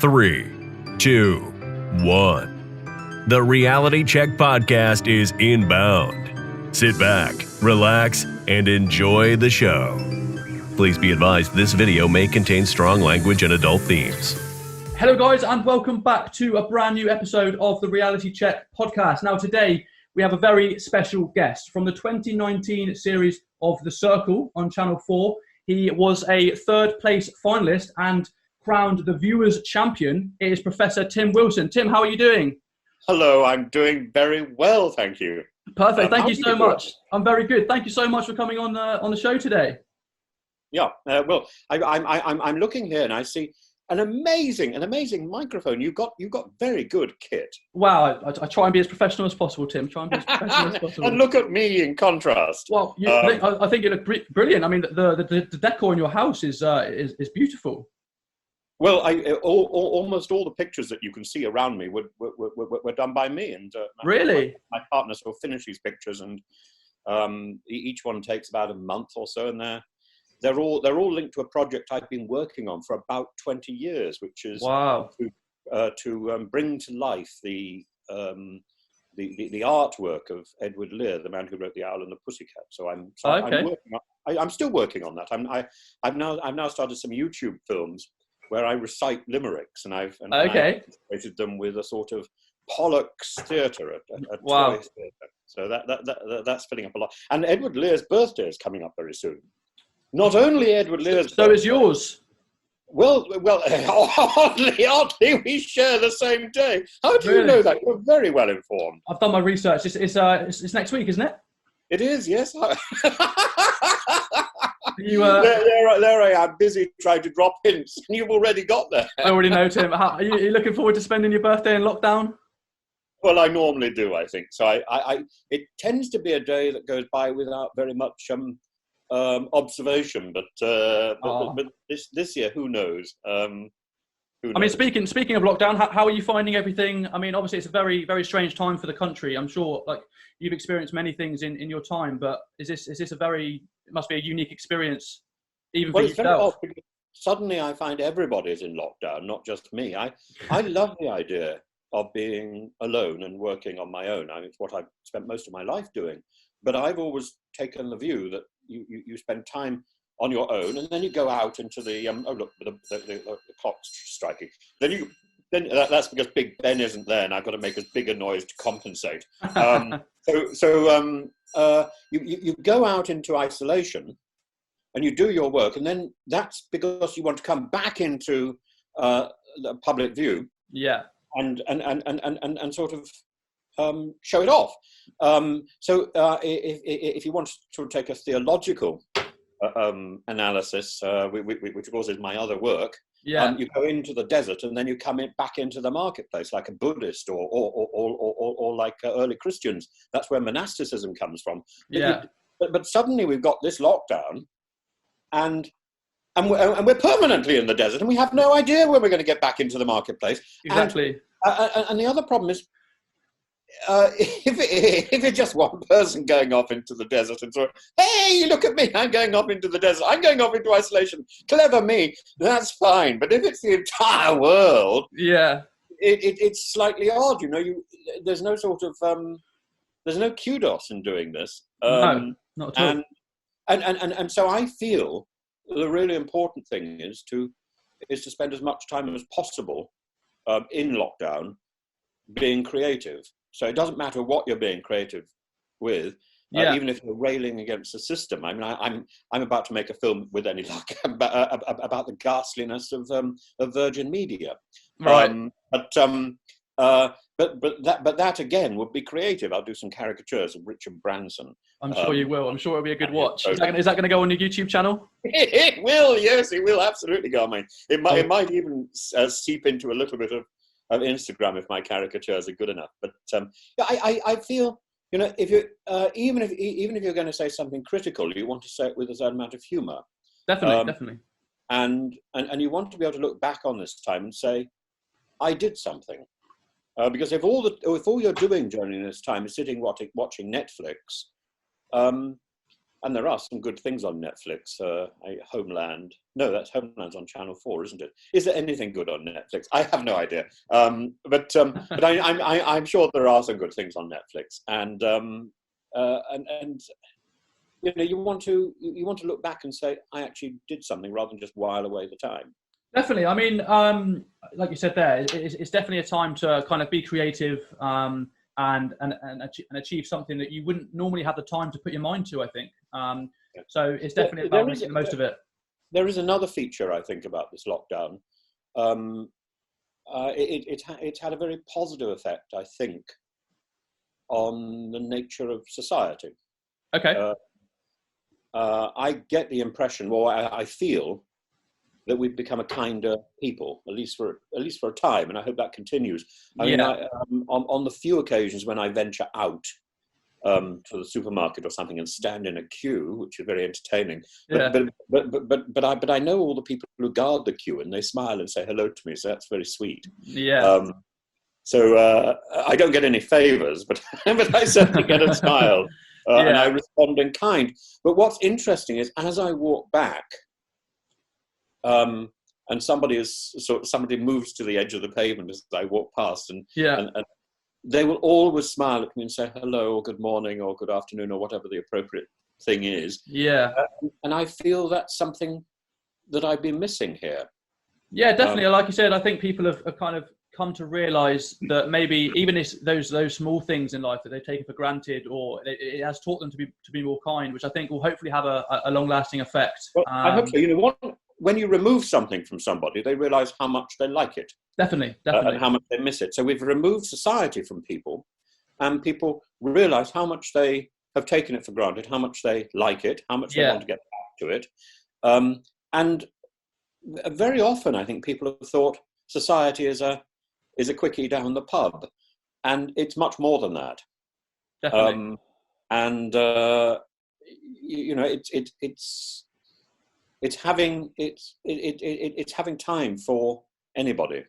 3, 2, 1. The Reality Check podcast is inbound. Sit back, relax, and enjoy the show. Please be advised this video may contain strong language and adult themes. Hello guys, and welcome back to a brand new episode of the Reality Check podcast. Now today we have a very special guest from the 2019 series of The Circle on Channel 4. He was a third place finalist and crowned the viewers champion. It is Professor Tim Wilson. Tim, how are you doing? Hello, I'm doing very well, thank you. Perfect, thank you so much. I'm very good. Thank you so much for coming on the show today. Yeah, well, I'm looking here and I see an amazing microphone. You've got very good kit. Wow, I try and be as professional as possible, Tim. Try and be as professional as possible. And look at me in contrast. Well, I think you look brilliant. I mean, the decor in your house is beautiful. Well, almost all the pictures that you can see around me were done by me, and really, my partners will finish these pictures, and each one takes about a month or so, and they're all linked to a project I've been working on for about 20 years, which is to bring to life the artwork of Edward Lear, the man who wrote The Owl and the Pussycat. So I'm still working on that. I've now started some YouTube films where I recite limericks, and I've illustrated them with a sort of Pollock's theatre, a wow. toy theatre. So that's filling up a lot. And Edward Lear's birthday is coming up very soon. Not only Edward Lear's birthday. So is yours. Well, oddly, we share the same day. How do you know that? You're very well informed. I've done my research. It's next week, isn't it? It is, yes. You, there I am, busy trying to drop hints, and you've already got there. I already know, Tim. Are you looking forward to spending your birthday in lockdown? Well, I normally do, I think. So it tends to be a day that goes by without very much observation, but this year, who knows? Who knows? I mean, speaking of lockdown, how are you finding everything? I mean, obviously it's a very, very strange time for the country. I'm sure, like, you've experienced many things in your time, but is this it must be a unique experience, even for yourself. Very odd, because suddenly I find everybody's in lockdown, not just me. I love the idea of being alone and working on my own. I mean, it's what I've spent most of my life doing. But I've always taken the view that you spend time on your own, and then you go out into the oh look, the clock's striking. Then that's because Big Ben isn't there, and I've got to make as big a noise to compensate. You go out into isolation, and you do your work, and then that's because you want to come back into the public view. Yeah. And sort of show it off. If you want to sort of take a theological analysis, which of course is my other work, you go into the desert and then you come back into the marketplace like a Buddhist or like early Christians. That's where monasticism comes from. Yeah. But suddenly we've got this lockdown, and we're permanently in the desert, and we have no idea when we're going to get back into the marketplace. Exactly. And the other problem is, if it's just one person going off into the desert and sort of, hey, look at me, I'm going off into the desert, I'm going off into isolation, clever me, that's fine. But if it's the entire world, it's slightly odd. You know, there's no sort of there's no kudos in doing this. No, not at all. And so I feel the really important thing is to spend as much time as possible in lockdown being creative. So it doesn't matter what you're being creative with, even if you're railing against the system. I mean, I'm about to make a film with any luck about the ghastliness of Virgin Media. Right. But that again would be creative. I'll do some caricatures of Richard Branson. I'm sure you will. I'm sure it'll be a good watch. Is that going to go on your YouTube channel? It will. Yes, it will absolutely go on mine. It might even seep into a little bit of Instagram if my caricatures are good enough. But I feel, you know, if you even if you're going to say something critical, you want to say it with a certain amount of humour. Definitely. And you want to be able to look back on this time and say, I did something. Because if all you're doing during this time is sitting watching Netflix, and there are some good things on Netflix. Homeland. No, that's Homeland's on Channel 4, isn't it? Is there anything good on Netflix? I have no idea. But I'm sure there are some good things on Netflix. And you want to look back and say, I actually did something, rather than just while away the time. Definitely. I mean, like you said there, it's definitely a time to kind of be creative and achieve something that you wouldn't normally have the time to put your mind to, I think. So it's definitely about making the most of it. There is another feature, I think, about this lockdown. It had a very positive effect, I think, on the nature of society. Okay. I get the impression, well, I feel that we've become a kinder people, at least for a time, and I hope that continues. I mean, on the few occasions when I venture out to the supermarket or something and stand in a queue, which is very entertaining. But I know all the people who guard the queue, and they smile and say hello to me, so that's very sweet. Yeah. So I don't get any favors, but I certainly get a smile, and I respond in kind. But what's interesting is, as I walk back, and somebody moves to the edge of the pavement as I walk past, and they will always smile at me and say hello, or good morning, or good afternoon, or whatever the appropriate thing is. Yeah. And I feel that's something that I've been missing here. Yeah, definitely. Like you said, I think people have kind of come to realise that maybe even those small things in life that they've taken for granted, or it has taught them to be more kind, which I think will hopefully have a long-lasting effect. Well, I hope so. When you remove something from somebody, they realise how much they like it. Definitely. And how much they miss it. So we've removed society from people, and people realise how much they have taken it for granted, how much they like it, how much they want to get back to it. And very often, I think people have thought society is a quickie down the pub, and it's much more than that. Definitely. It's having time for anybody.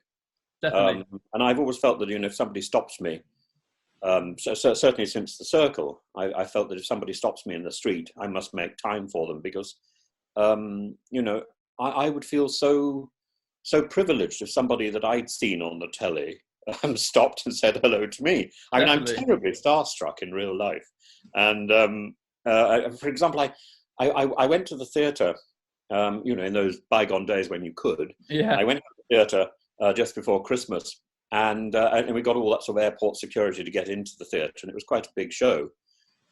Definitely. And I've always felt that if somebody stops me, certainly since the circle, I felt that if somebody stops me in the street, I must make time for them, because I would feel so privileged if somebody that I'd seen on the telly stopped and said hello to me. I mean, I'm terribly starstruck in real life. And for example, I went to the theatre. In those bygone days when you could. Yeah. I went to the theatre just before Christmas, and we got all that sort of airport security to get into the theatre, and it was quite a big show.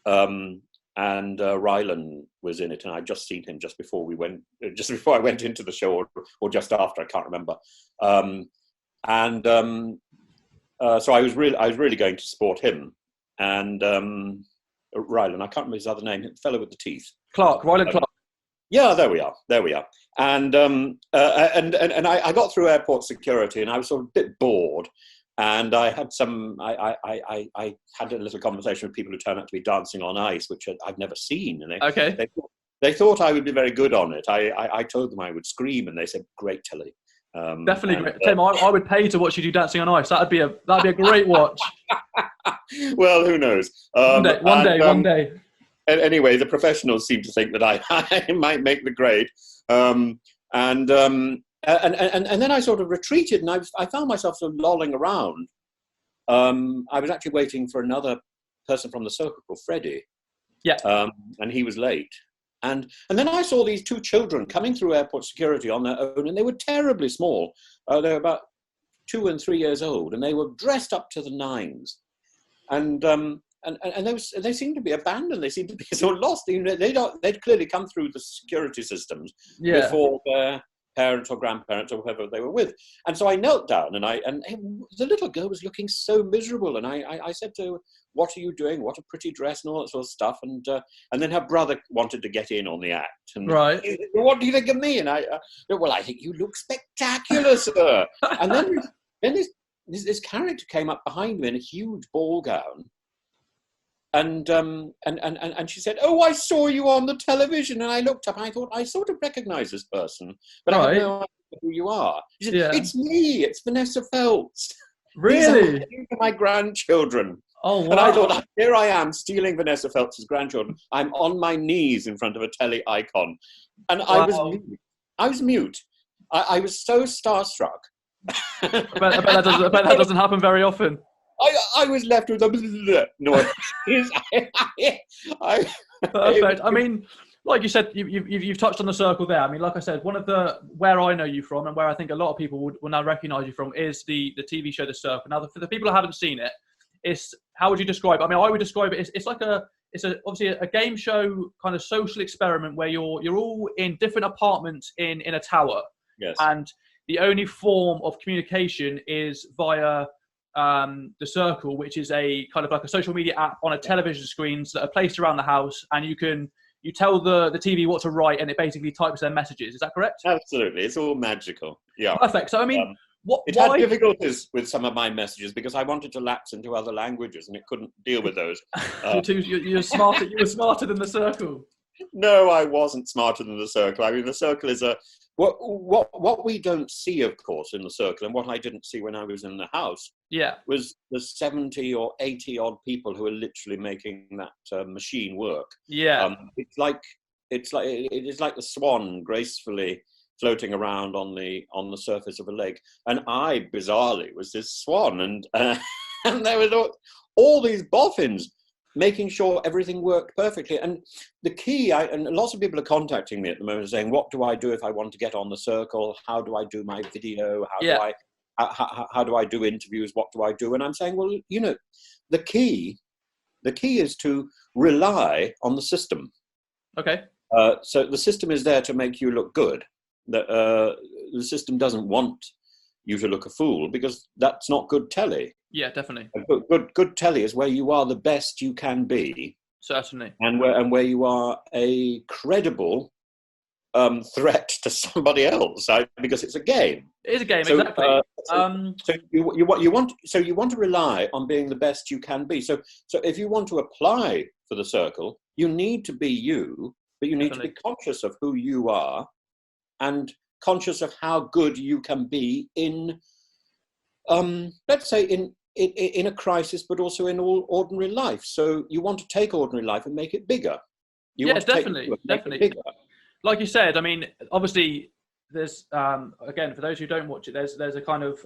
And Rylan was in it, and I'd just seen him just before I went into the show, or just after, I can't remember. So I was really going to support him, and Rylan, I can't remember his other name, the fellow with the teeth. Rylan Clark. Yeah, there we are. And I got through airport security, and I was sort of a bit bored. And I had I had a little conversation with people who turned out to be dancing on ice, which I've never seen. And they thought I would be very good on it. I told them I would scream, and they said, "Great, Tilly." Definitely, great. Tim, I would pay to watch you do dancing on ice. That'd be a great watch. Well, who knows? One day. Anyway, the professionals seem to think that I might make the grade, and then I sort of retreated, and I found myself sort of lolling around. I was actually waiting for another person from the circle called Freddie, and he was late, and then I saw these two children coming through airport security on their own, and they were terribly small. They were about 2 and 3 years old, and they were dressed up to the nines, and they seemed to be abandoned. They seemed to be sort of lost. They'd clearly come through the security systems before their parents or grandparents or whoever they were with. And so I knelt down, and the little girl was looking so miserable. And I said to her, "What are you doing? What a pretty dress," and all that sort of stuff. And then her brother wanted to get in on the act. And, right. "What do you think of me?" And I think you look spectacular, sir. And then this character came up behind me in a huge ball gown. And she said, "Oh, I saw you on the television." And I looked up, and I thought, I sort of recognise this person, but I have no idea who you are. She said, "It's me, it's Vanessa Feltz. Really? These are my grandchildren." Oh, wow. And I thought, here I am stealing Vanessa Feltz's grandchildren. I'm on my knees in front of a telly icon. And Wow. I was mute. I was so starstruck. I bet that doesn't happen very often. I was left with a noise. Perfect. I mean, like you said, you've touched on the circle there. I mean, like I said, where I know you from and where I think a lot of people will now recognise you from is the TV show The Circle. Now, for the people who haven't seen it, how would you describe it? I mean, I would describe it. It's obviously a game show kind of social experiment where you're all in different apartments in a tower. Yes. And the only form of communication is via The Circle, which is a kind of like a social media app on a television screens that are placed around the house, and you tell the TV what to write, and it basically types their messages. Is that correct? Absolutely. It's all magical. Yeah. Perfect. So, I mean, it had difficulties with some of my messages because I wanted to lapse into other languages and it couldn't deal with those. You're smarter. You were smarter than The Circle. No, I wasn't smarter than The Circle. I mean, The Circle is what we don't see, of course, in The Circle, and what I didn't see when I was in the house, was the 70 or 80 odd people who are literally making that machine work. Yeah, it is like the swan gracefully floating around on the surface of a lake, and I bizarrely was this swan, and there were all these boffins making sure everything worked perfectly. And the key, and lots of people are contacting me at the moment saying, what do I do if I want to get on The Circle? How do I do my video? How do I do interviews? What do I do? And I'm saying, well, the key is to rely on the system. Okay. So the system is there to make you look good. The system doesn't want you to look a fool, because that's not good telly. Yeah, definitely. Good telly is where you are the best you can be. Certainly. And where you are a credible threat to somebody else, because it's a game. It is a game, exactly. So you want to rely on being the best you can be. So if you want to apply for The Circle, you need to be you, but you need to be conscious of who you are and conscious of how good you can be in, let's say, in a crisis, but also in all ordinary life. So you want to take ordinary life and make it bigger. Definitely. Bigger. Like you said, I mean, obviously, there's again, for those who don't watch it, there's a kind of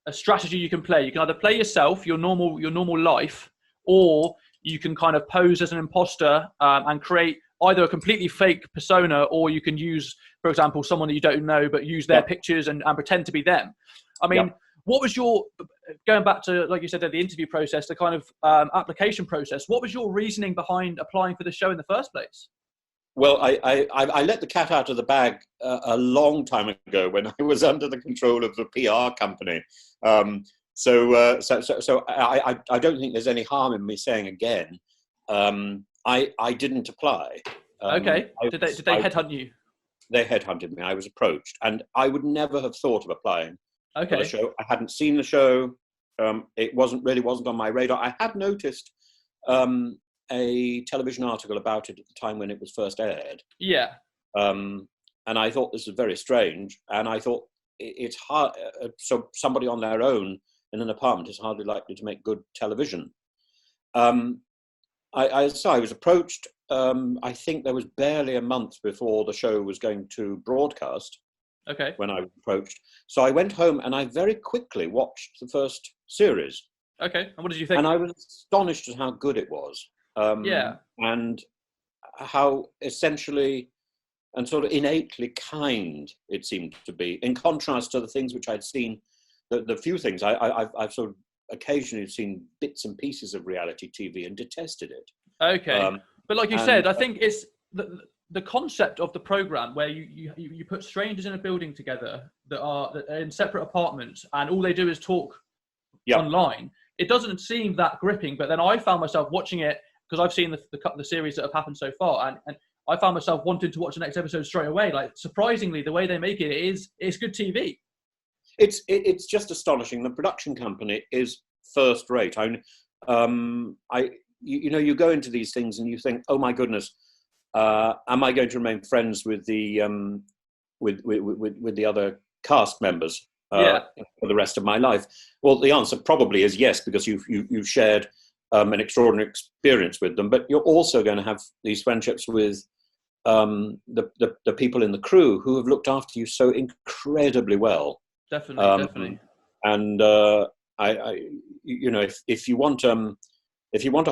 a strategy you can play. You can either play yourself, your normal life, or you can kind of pose as an imposter and create either a completely fake persona, or you can use, for example, someone that you don't know, but use their pictures and pretend to be them. I mean, what was going back to, like you said, the interview process, the kind of application process, what was your reasoning behind applying for the show in the first place? Well, I let the cat out of the bag a long time ago when I was under the control of the PR company. So I don't think there's any harm in me saying again, I didn't apply. Okay. Did they headhunt you? They headhunted me. I was approached, and I would never have thought of applying for the show. I hadn't seen the show. It wasn't on my radar. I had noticed a television article about it at the time when it was first aired. Yeah. And I thought this was very strange, and I thought it's hard. So somebody on their own in an apartment is hardly likely to make good television. I was approached. I think there was barely a month before the show was going to broadcast. Okay. When I was approached, so I went home and I very quickly watched the first series. Okay. And what did you think? And I was astonished at how good it was. And how essentially and sort of innately kind it seemed to be, in contrast to the things which I'd seen. The few things I've sort of occasionally seen bits and pieces of reality TV and detested it. Okay. But like you said, I think it's the concept of the program where you put strangers in a building together that are in separate apartments, and all they do is talk online. It doesn't seem that gripping, but then I found myself watching it because I've seen the series that have happened so far, and I found myself wanting to watch the next episode straight away. Like, surprisingly, the way they make it's good TV. It's just astonishing. The production company is first rate. You go into these things and you think, oh my goodness, am I going to remain friends with the other cast members for the rest of my life? Well, the answer probably is yes, because you've shared an extraordinary experience with them, but you're also going to have these friendships with the people in the crew who have looked after you so incredibly well. Definitely. And if you want a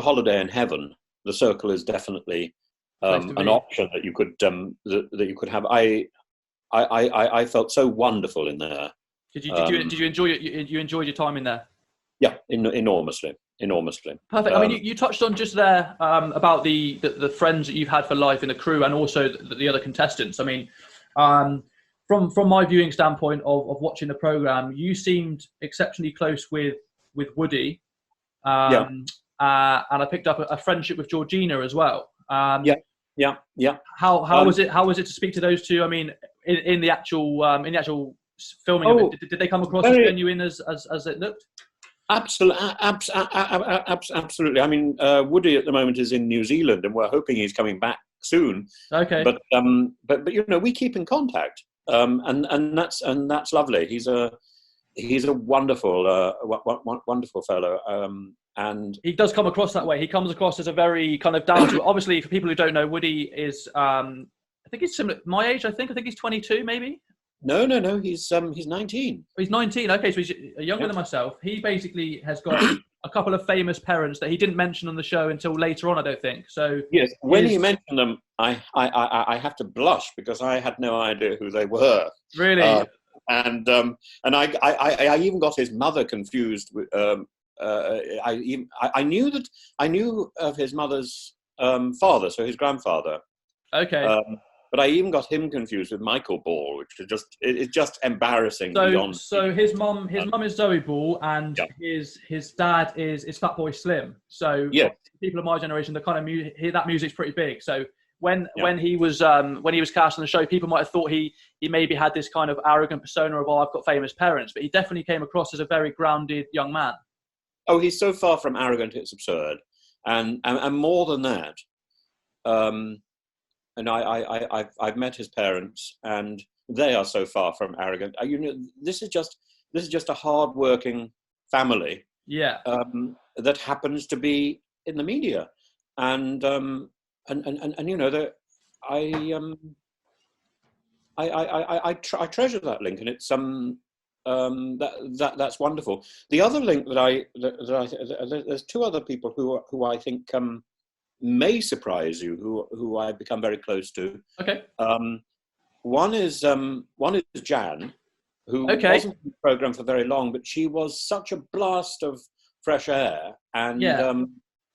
holiday in heaven, the Circle is definitely an option that you could that you could have. I felt so wonderful in there. Did you enjoy it? You enjoyed your time in there? Yeah, enormously. Perfect. I mean, you touched on just there about the friends that you've had for life in the crew, and also the other contestants. I mean, from my viewing standpoint of watching the program, you seemed exceptionally close with Woody, and I picked up a friendship with Georgina as well. Yeah. How was it? How was it to speak to those two? I mean, in the actual filming of it, did they come across as genuine as it looked? Absolutely. I mean, Woody at the moment is in New Zealand, and we're hoping he's coming back soon. Okay. But we keep in contact, and that's lovely. He's a wonderful wonderful fellow. And he does come across that way. He comes across as a very kind of down to. Obviously, for people who don't know, Woody is I think he's similar my age. I think he's 22, maybe. No. He's 19. He's 19. Okay, so he's younger than myself. He basically has got a couple of famous parents that he didn't mention on the show until later on, I don't think. So yes, when he mentioned them, I have to blush because I had no idea who they were. Really? And I even got his mother confused. I knew of his mother's father, so his grandfather. Okay. But I even got him confused with Michael Ball, which is just embarrassing. So his mum is Zoe Ball, and his dad is Fatboy Slim. So people of my generation, the kind of that music's pretty big. So when he was cast on the show, people might have thought he maybe had this kind of arrogant persona of I've got famous parents, but he definitely came across as a very grounded young man. Oh, he's so far from arrogant, it's absurd, and more than that. And I've met his parents, and they are so far from arrogant. This is just a hard-working family. Yeah. That happens to be in the media, and I treasure that link, and it's that's wonderful. The other link there's two other people who I think may surprise you, who I've become very close to. Okay. One is Jan, who wasn't in the program for very long, but she was such a blast of fresh air and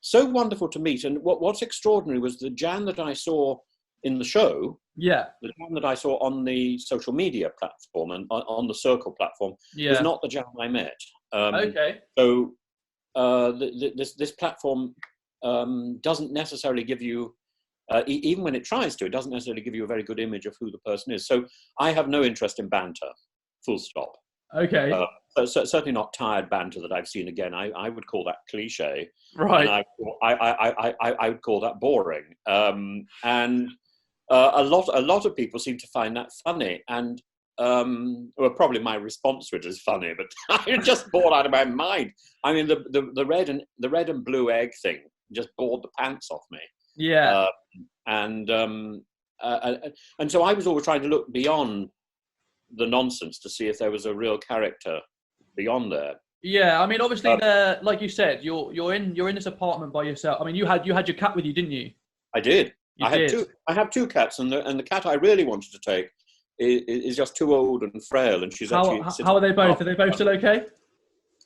so wonderful to meet. And what's extraordinary was the Jan that I saw in the show. Yeah. The Jan that I saw on the social media platform and on the Circle platform was not the Jan I met. So this platform doesn't necessarily give you, even when it tries to, it doesn't necessarily give you a very good image of who the person is. So I have no interest in banter, full stop. Okay. So certainly not tired banter that I've seen again. I would call that cliche. Right. And I would call that boring. And a lot of people seem to find that funny. And well, probably my response to it is funny, but I'm just bored out of my mind. I mean, the red and blue egg thing just bored the pants off me. Yeah. And so I was always trying to look beyond the nonsense to see if there was a real character beyond there. Yeah, I mean, obviously, like you said, you're in this apartment by yourself. I mean, you had your cat with you, didn't you? I did. I have two cats, and the cat I really wanted to take is just too old and frail, and she's how are they both? Are they both still okay?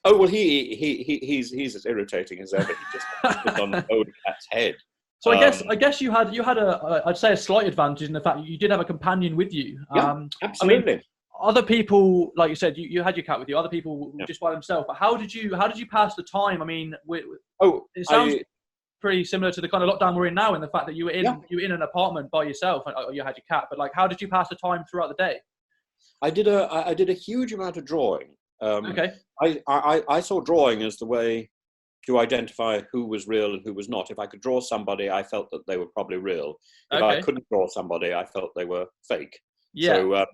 Oh well, he's as irritating as ever. He just sits on the old cat's head. So I guess you had I'd say a slight advantage in the fact that you did have a companion with you. Yeah, absolutely. I mean, other people, like you said, you had your cat with you. Other people were just by themselves. But how did you pass the time? I mean, it sounds pretty similar to the kind of lockdown we're in now, in the fact that you were in an apartment by yourself and you had your cat. But like, how did you pass the time throughout the day? I did a huge amount of drawing. I saw drawing as the way to identify who was real and who was not. If I could draw somebody, I felt that they were probably real. If I couldn't draw somebody, I felt they were fake. Yeah. So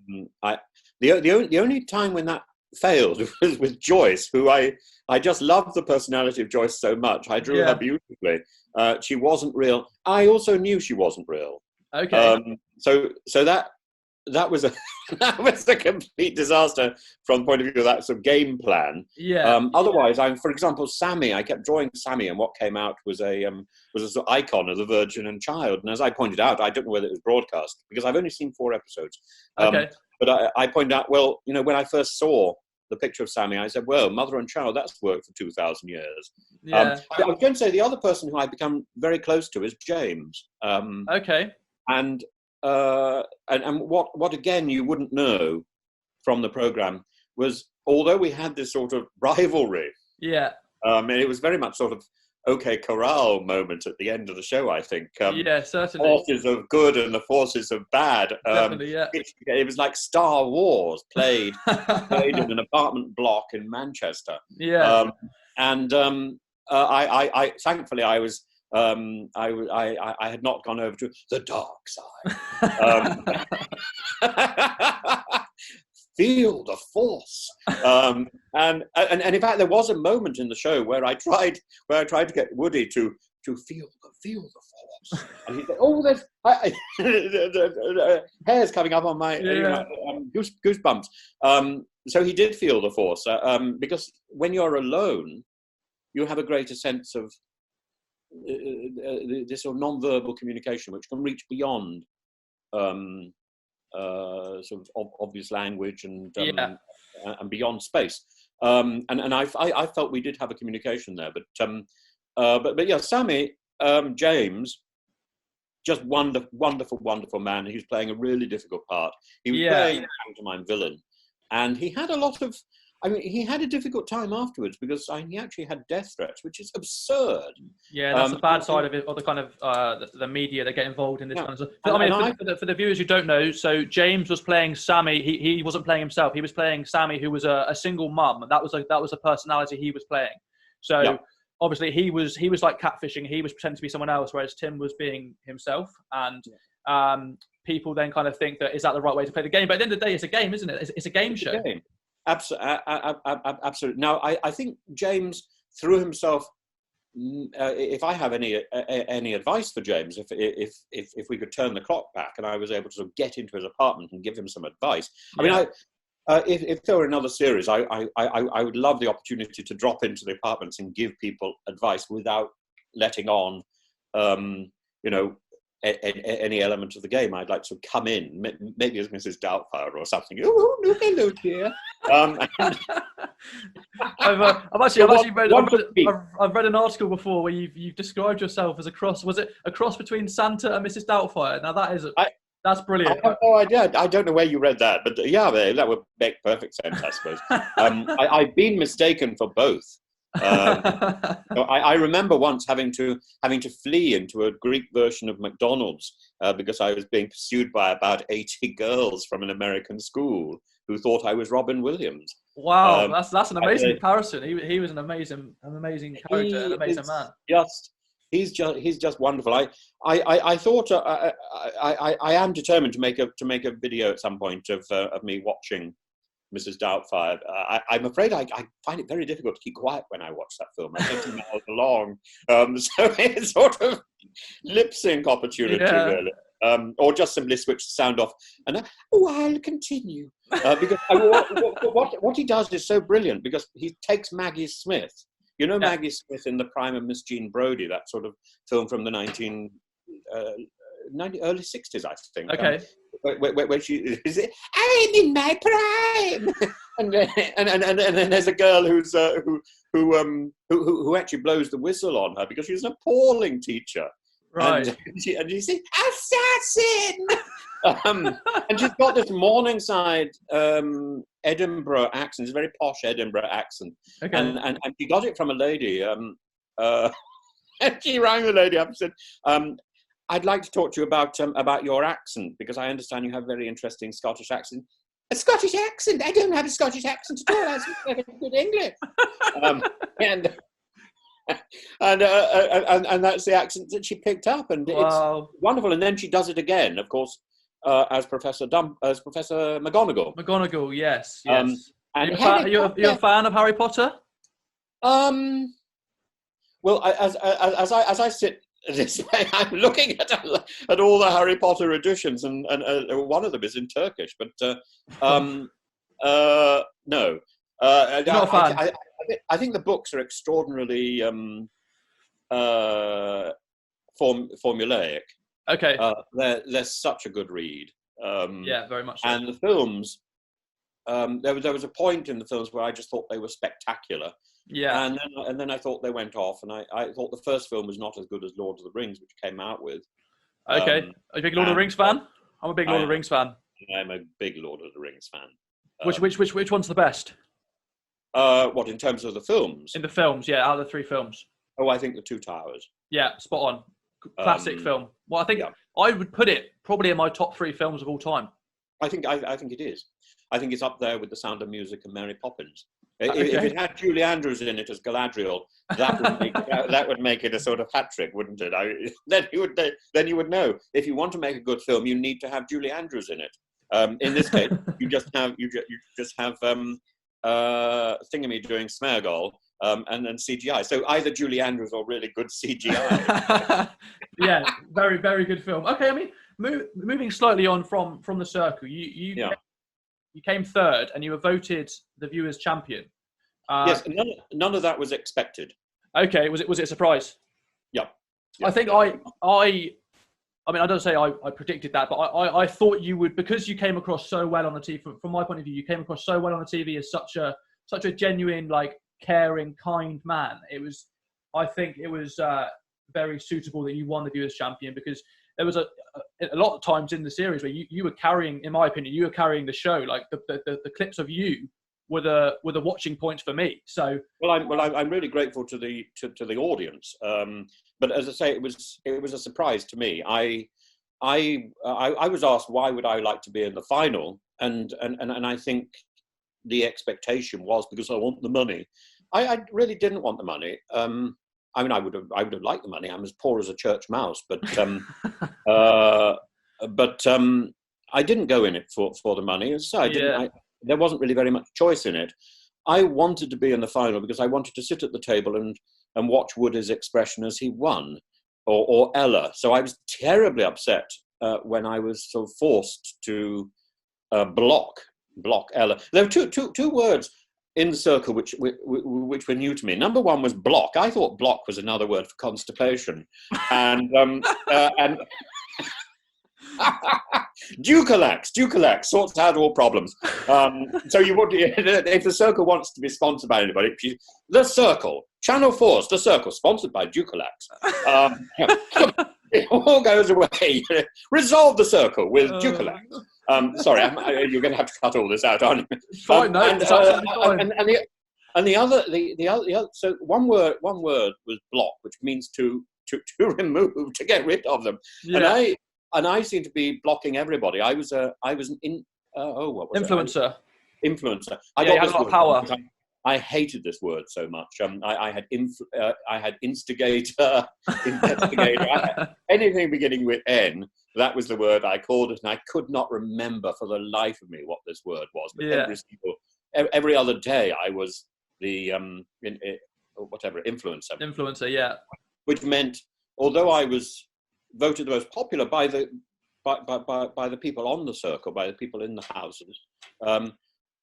the only time when that failed was with Joyce, who I just loved the personality of Joyce so much. I drew her beautifully. She wasn't real. I also knew she wasn't real. Okay. So that was a that was a complete disaster from the point of view of that sort of game plan. Otherwise, for example, Sammy. I kept drawing Sammy, and what came out was a sort of icon of the Virgin and Child. And as I pointed out, I don't know whether it was broadcast because I've only seen 4 episodes. But I pointed out, well, when I first saw the picture of Sammy, I said, well, mother and child, that's worked for 2,000 years. I was going to say the other person who I've become very close to is James. And what again you wouldn't know from the programme was, although we had this sort of rivalry, and it was very much sort of OK Corral moment at the end of the show, I think. Certainly. Forces of good and the forces of bad. It was like Star Wars played in an apartment block in Manchester. I thankfully I was. I had not gone over to the dark side. Feel the force, and in fact, there was a moment in the show where I tried to get Woody to feel the force, and he said, "Oh, there's hairs coming up on my goosebumps." So he did feel the force because when you're alone, you have a greater sense of this sort of non-verbal communication, which can reach beyond sort of obvious language and beyond space. And I felt we did have a communication there. But yeah, Sammy James, just wonderful man. He was playing a really difficult part. He was playing a pantomime villain, and he had a lot of. I mean, he had a difficult time afterwards because he actually had death threats, which is absurd. Yeah, that's the bad side of it, or the kind of the media that get involved in this kind of stuff. For the viewers who don't know, so James was playing Sammy. He wasn't playing himself. He was playing Sammy, who was a single mum, and that was a personality he was playing. So obviously he was like catfishing. He was pretending to be someone else, whereas Tim was being himself. And people then kind of think that is that the right way to play the game? But at the end of the day, it's a game, isn't it? It's a game show. Absolutely. Now, I think James threw himself. If I have any advice for James, if we could turn the clock back and I was able to sort of get into his apartment and give him some advice, I mean, if there were another series, I would love the opportunity to drop into the apartments and give people advice without letting on, any element of the game. I'd like to come in, maybe as Mrs. Doubtfire or something. Oh, look, hello, dear. I've read an article before where you've described yourself as a cross. Was it a cross between Santa and Mrs. Doubtfire? Now that's brilliant. I have no idea. I don't know where you read that, but yeah, that would make perfect sense, I suppose. I've been mistaken for both. I remember once having to flee into a Greek version of McDonald's because I was being pursued by about 80 girls from an American school who thought I was Robin Williams. Wow, that's an amazing comparison. He was an amazing character, an amazing man. He's just wonderful. I thought I am determined to make a video at some point of me watching Mrs. Doubtfire. I'm afraid I find it very difficult to keep quiet when I watch that film. I think miles along, so it's sort of lip sync opportunity, really, or just simply switch the sound off. And I'll continue because what he does is so brilliant because he takes Maggie Smith. You know Maggie Smith in the prime of Miss Jean Brodie, that sort of film from the early 60s, I think. Okay. Where she is, I'm in my prime, and then there's a girl who actually blows the whistle on her because she's an appalling teacher, right? And you say assassin, and she's got this Morningside Edinburgh accent, it's a very posh Edinburgh accent, and she got it from a lady. And she rang the lady up and said, I'd like to talk to you about your accent because I understand you have a very interesting Scottish accent. A Scottish accent? I don't have a Scottish accent at all. I speak good English. And that's the accent that she picked up, and it's wonderful. And then she does it again, of course, as Professor McGonagall. McGonagall, yes. And Are you a fan of Harry Potter? Well, as I sit this way, I'm looking at all the Harry Potter editions, and one of them is in Turkish. But no, You're not a fan. I think the books are extraordinarily formulaic. Okay. They're such a good read. Yeah, very much so. And the films, there was a point in the films where I just thought they were spectacular. Yeah. And then I thought they went off, and I thought the first film was not as good as Lord of the Rings, which came out with. Okay. Are you a big Lord of the Rings fan? I'm a big Lord of the Rings fan. I'm a big Lord of the Rings fan. Which one's the best? What, in terms of the films? In the films, yeah, out of the 3 films. Oh, I think The Two Towers. Yeah, spot on. Classic film. Well, I think I would put it probably in my top 3 films of all time. I think it is. I think it's up there with The Sound of Music and Mary Poppins. Okay. If it had Julie Andrews in it as Galadriel, that would make it a sort of hat trick, wouldn't it? Then you would know. If you want to make a good film, you need to have Julie Andrews in it. In this case, you just have Thingamy doing Smeargol, and then CGI. So either Julie Andrews or really good CGI. Yeah, very, very good film. Okay, I mean, moving slightly on from the circle, you came 3rd and you were voted the viewers' champion. Yes, none of that was expected. Okay, was it a surprise? Yeah. I think I mean, I don't say I predicted that, but I thought you would, because you came across so well on the TV. From my point of view, you came across so well on the TV as such a genuine, like, caring, kind man. I think it was very suitable that you won the viewers' champion, because there was a lot of times in the series where you were carrying, in my opinion, you were carrying the show. Like the clips of you were the watching points for me. So I'm really grateful to the audience. But as I say, it was a surprise to me. I was asked why would I like to be in the final, and I think the expectation was because I want the money. I really didn't want the money. I mean, I would have liked the money. I'm as poor as a church mouse, but I didn't go in it for the money. So there wasn't really very much choice in it. I wanted to be in the final because I wanted to sit at the table and watch Woody's expression as he won, or Ella. So I was terribly upset when I was sort of forced to block Ella. There were two words in the circle which were new to me. Number one was block. I thought block was another word for constipation, and Dukalax sorts out all problems. So you would, if the circle wants to be sponsored by anybody, the circle, Channel 4's The Circle, sponsored by Dukalax. It all goes away. Resolve the circle with Dukalax. Sorry, you're going to have to cut all this out, aren't you? Fine, no, it's absolutely fine. And the other, so one word was block, which means to remove, to get rid of them. Yeah. And I seem to be blocking everybody. I was an what was influencer. Influencer. I got a lot of power. I hated this word so much. I had instigator, investigator, anything beginning with N. That was the word I called it, and I could not remember for the life of me what this word was. But every other day, I was the influencer. Influencer, yeah. Which meant, although I was voted the most popular by the people on the circle, by the people in the houses,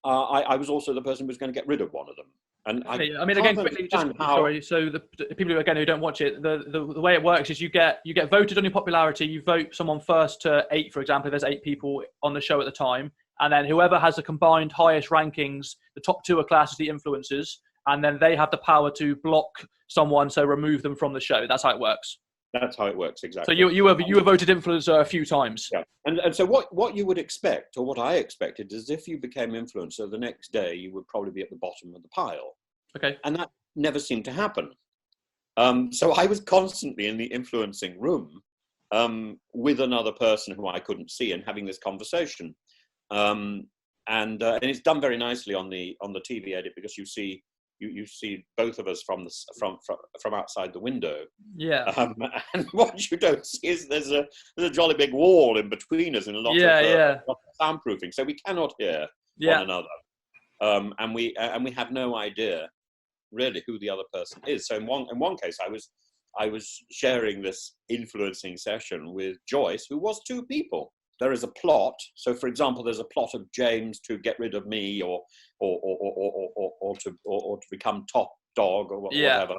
I was also the person who was going to get rid of one of them. And I mean, again, quickly, sorry. So the people who don't watch it, the way it works is you get voted on your popularity. You vote someone first to 8, for example. If there's 8 people on the show at the time, and then whoever has the combined highest rankings, the top 2 are classed as the influencers, and then they have the power to block someone, so remove them from the show. That's how it works. That's how it works, exactly. So you were voted influencer a few times. Yeah, and so what you would expect, or what I expected, is if you became influencer, the next day you would probably be at the bottom of the pile. Okay. And that never seemed to happen. So I was constantly in the influencing room with another person who I couldn't see and having this conversation. And it's done very nicely on the TV edit, because you see both of us from outside the window. Yeah. And what you don't see is there's a jolly big wall in between us and a lot of soundproofing, so we cannot hear one another. and we have no idea really who the other person is. So in one case, I was sharing this influencing session with Joyce, who was two people. There is a plot. So, for example, there's a plot of James to get rid of me, or to become top dog, or whatever.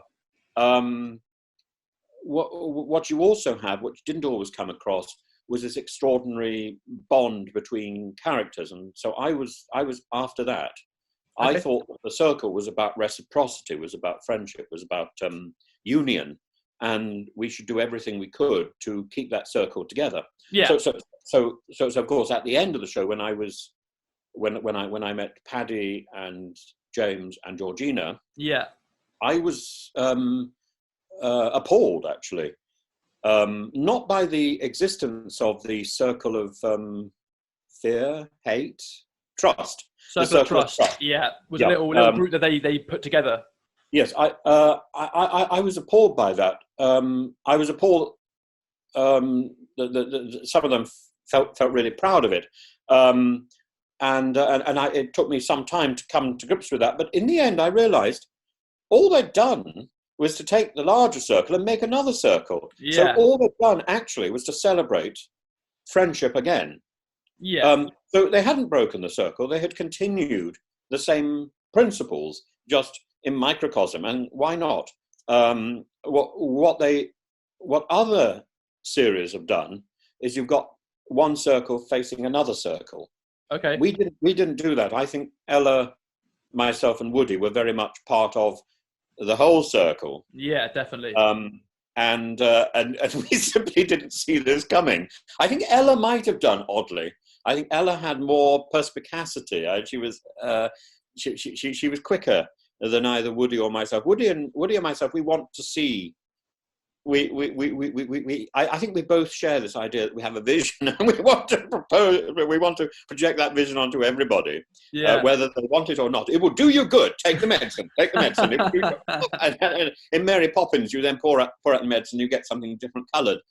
What you also had, which didn't always come across, was this extraordinary bond between characters, and so I was after that. Okay. I thought that the circle was about reciprocity, was about friendship, was about union, and we should do everything we could to keep that circle together. Yeah. So of course, at the end of the show, when I met Paddy and James and Georgina, I was appalled, actually, not by the existence of the circle of fear, hate, trust. Circle of trust. Was a little group that they put together. Yes, I was appalled by that. I was appalled. Some of them felt really proud of it, and it took me some time to come to grips with that. But in the end, I realised all they'd done was to take the larger circle and make another circle. So all they'd done actually was to celebrate friendship again. So they hadn't broken the circle; they had continued the same principles, just in microcosm. And why not? What other series have done is you've got one circle facing another circle. Okay. We didn't do that. I think Ella, myself, and Woody were very much part of the whole circle. Yeah, definitely. And we simply didn't see this coming. I think Ella might have done, oddly. I think Ella had more perspicacity. She was she was quicker than either Woody or myself. Woody and myself, we want to see. I think we both share this idea that we have a vision and we want to project that vision onto everybody, whether they want it or not. It will do you good. Take the medicine. Take the medicine. And in Mary Poppins, you then pour out the medicine, you get something different coloured,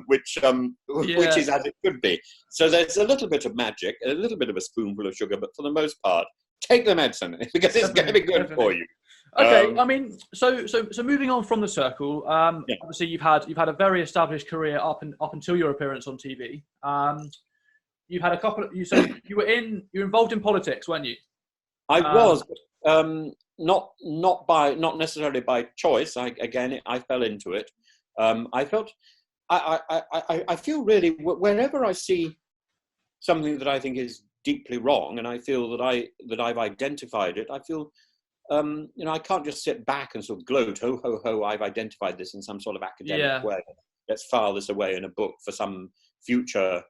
which is as it should be. So there's a little bit of magic, a little bit of a spoonful of sugar, but for the most part, take the medicine because it's going to be good for you. Okay, I mean, so moving on from the circle, obviously you've had a very established career up until your appearance on TV. You've had a couple of you were involved in politics, weren't you? I was, not necessarily by choice. I fell into it. I feel really, whenever I see something that I think is deeply wrong, and I feel that I've identified it, I feel. I can't just sit back and sort of gloat, ho, ho, ho, I've identified this in some sort of academic way. Let's file this away in a book for some future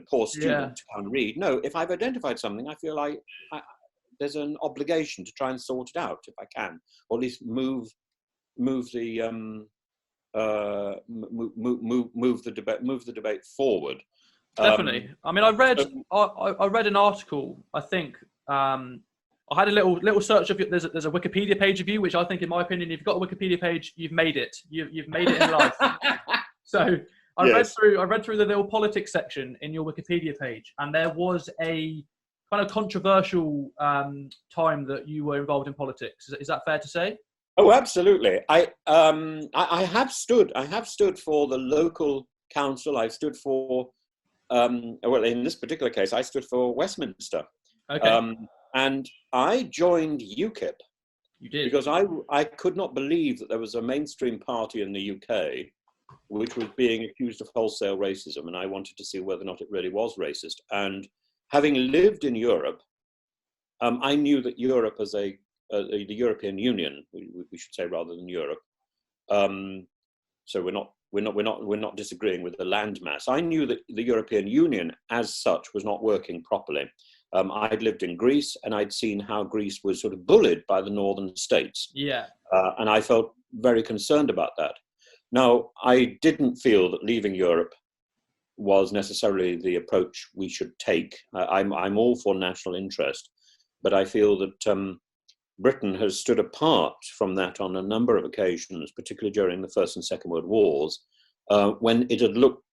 poor student to come and read. No, if I've identified something, I feel like there's an obligation to try and sort it out if I can, or at least move the debate forward. Definitely. I mean, I read an article, I think, I had a little search of you. There's a Wikipedia page of you, which I think, in my opinion, if you've got a Wikipedia page, you've made it. You've made it in life. So I read through the little politics section in your Wikipedia page, and there was a kind of controversial time that you were involved in politics. Is that fair to say? Oh, absolutely. I have stood for the local council. I've stood for well, in this particular case, I stood for Westminster. Okay. And I joined UKIP. You did? Because I could not believe that there was a mainstream party in the UK which was being accused of wholesale racism, and I wanted to see whether or not it really was racist. And having lived in Europe, I knew that Europe as the European Union, we should say rather than Europe. So we're not disagreeing with the landmass. I knew that the European Union as such was not working properly. I'd lived in Greece, and I'd seen how Greece was sort of bullied by the northern states. Yeah. And I felt very concerned about that. Now, I didn't feel that leaving Europe was necessarily the approach we should take. I'm all for national interest, but I feel that Britain has stood apart from that on a number of occasions, particularly during the First and Second World Wars, when it looked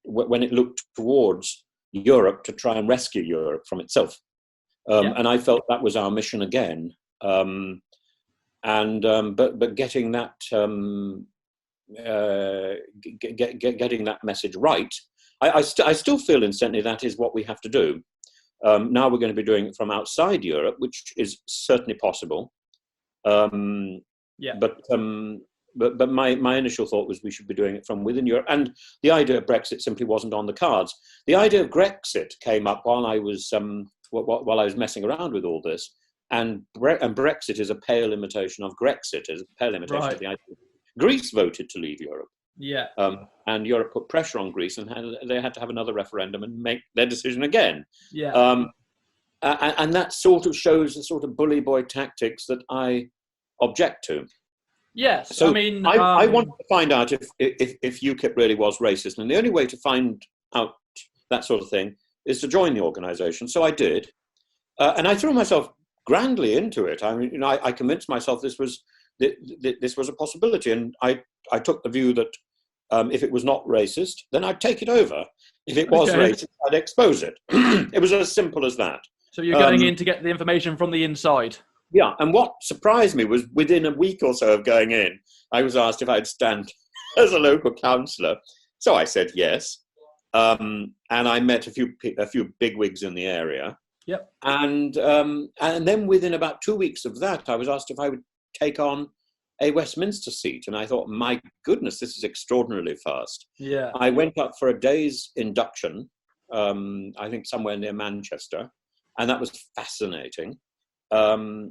towards Europe to try and rescue Europe from itself. And I felt that was our mission again. But getting that getting that message right, I still feel incidentally that is what we have to do. Now we're going to be doing it from outside Europe, which is certainly possible. But my initial thought was we should be doing it from within Europe, and the idea of Brexit simply wasn't on the cards. The idea of Grexit came up while I was messing around with all this, and Brexit is a pale imitation of Grexit, is a pale imitation of the idea. Greece voted to leave Europe. Yeah. And Europe put pressure on Greece, and they had to have another referendum and make their decision again. Yeah. And that sort of shows the sort of bully boy tactics that I object to. Yes. So I mean, I wanted to find out if UKIP really was racist, and the only way to find out that sort of thing is to join the organisation. So I did, and I threw myself grandly into it. I mean, I convinced myself this was a possibility, and I took the view that if it was not racist, then I'd take it over. If it was racist, I'd expose it. It was as simple as that. So you're going in to get the information from the inside. Yeah, and what surprised me was within a week or so of going in, I was asked if I'd stand as a local councillor. So I said yes, and I met a few bigwigs in the area. Yep. And then within about 2 weeks of that, I was asked if I would take on a Westminster seat, and I thought, my goodness, this is extraordinarily fast. Yeah. I went up for a day's induction, I think somewhere near Manchester, and that was fascinating. I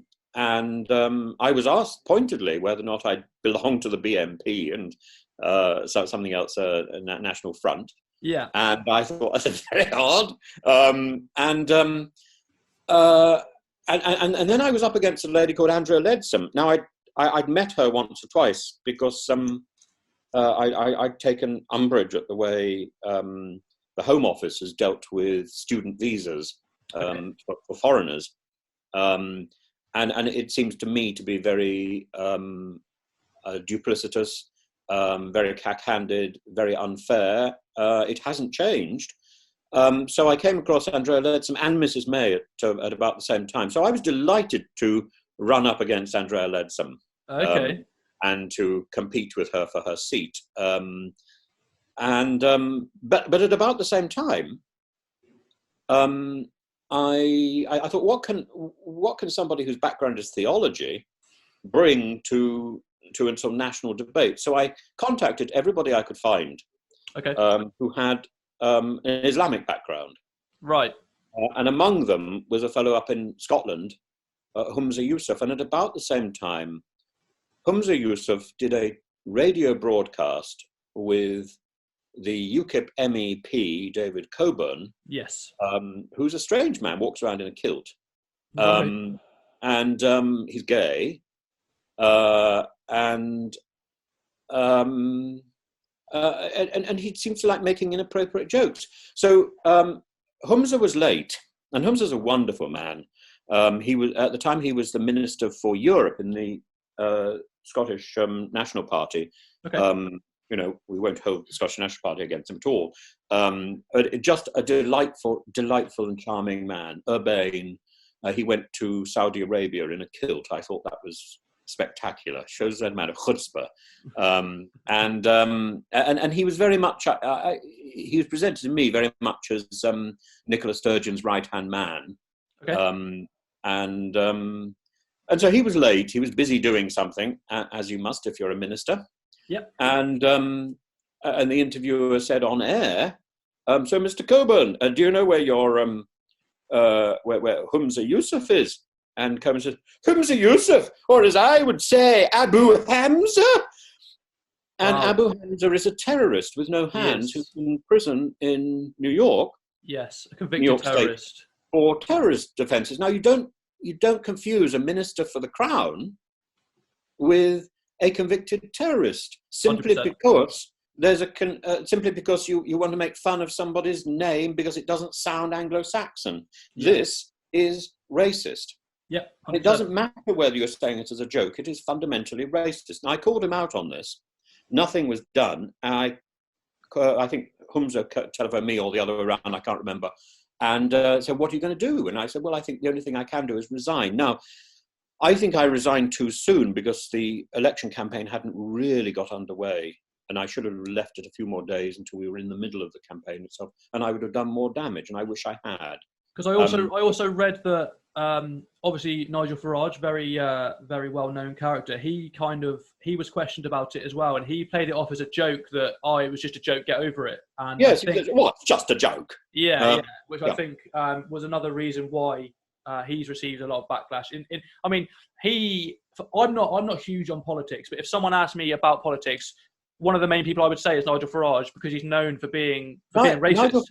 was asked pointedly whether or not I belonged to the BNP and something else, National Front. Yeah. And I thought, that's very hard. And then I was up against a lady called Andrea Leadsom. Now, I'd met her once or twice because I'd taken umbrage at the way the Home Office has dealt with student visas for foreigners. And it seems to me to be very duplicitous, very cack-handed, very unfair. It hasn't changed. So I came across Andrea Leadsom and Mrs. May at about the same time. So I was delighted to run up against Andrea Leadsom and to compete with her for her seat. But at about the same time, I thought, what can somebody whose background is theology bring to some national debate? So I contacted everybody I could find who had an Islamic background. Right. And among them was a fellow up in Scotland, Humza Yousaf. And at about the same time, Humza Yousaf did a radio broadcast with the UKIP MEP, David Coburn. Yes. Who's a strange man, walks around in a kilt. Right. And he's gay. And he seems to like making inappropriate jokes. So Humza was late, and Humza's a wonderful man. He was at the time he was the Minister for Europe in the Scottish National Party. You know, we won't hold the Scottish National Party against him at all. But just a delightful and charming man, urbane. He went to Saudi Arabia in a kilt. I thought that was spectacular. Shows that amount of chutzpah. And he was very much. He was presented to me very much as Nicola Sturgeon's right-hand man. And so he was late. He was busy doing something, as you must if you're a minister. Yep. And the interviewer said on air, "So, Mr. Coburn, do you know where your where Humza Yousaf is?" And Coburn said, "Humza Yousaf, or as I would say, Abu Hamza." And Abu Hamza is a terrorist with no hands who's in prison in New York. Yes, a convicted terrorist for terrorist offences. Now, you don't confuse a minister for the Crown with a convicted terrorist simply 100%. Because there's simply because you want to make fun of somebody's name because it doesn't sound Anglo-Saxon. Yeah. This is racist. Yep. It doesn't matter whether you're saying it as a joke. It is fundamentally racist. And I called him out on this. Nothing was done. I think Humza telephoned me or the other way around. I can't remember. And said, what are you going to do? And I said, well, I think the only thing I can do is resign. Now, I think I resigned too soon because the election campaign hadn't really got underway. And I should have left it a few more days until we were in the middle of the campaign itself. And I would have done more damage. And I wish I had. Because I also read that obviously Nigel Farage, very well-known character, he was questioned about it as well, and he played it off as a joke that it was just a joke, get over it. And yes, it's just a joke. Yeah, which I think was another reason why he's received a lot of backlash. I'm not huge on politics, but if someone asked me about politics, one of the main people I would say is Nigel Farage, because he's known for being racist.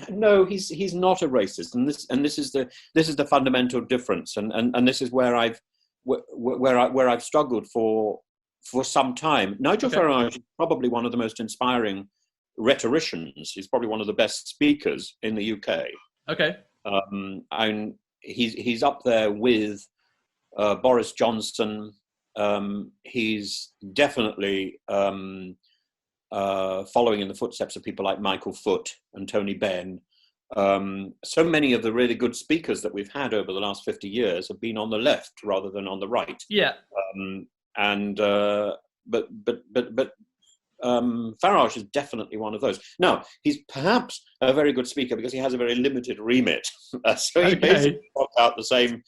No, he's not a racist, and this is the fundamental difference, and this is where I've struggled for some time. Nigel Farage is probably one of the most inspiring rhetoricians. He's probably one of the best speakers in the UK. Okay, and he's up there with Boris Johnson. He's definitely following in the footsteps of people like Michael Foot and Tony Benn. So many of the really good speakers that we've had over the last 50 years have been on the left rather than on the right. Yeah. But Farish is definitely one of those. Now, he's perhaps a very good speaker because he has a very limited remit. So he basically talks out the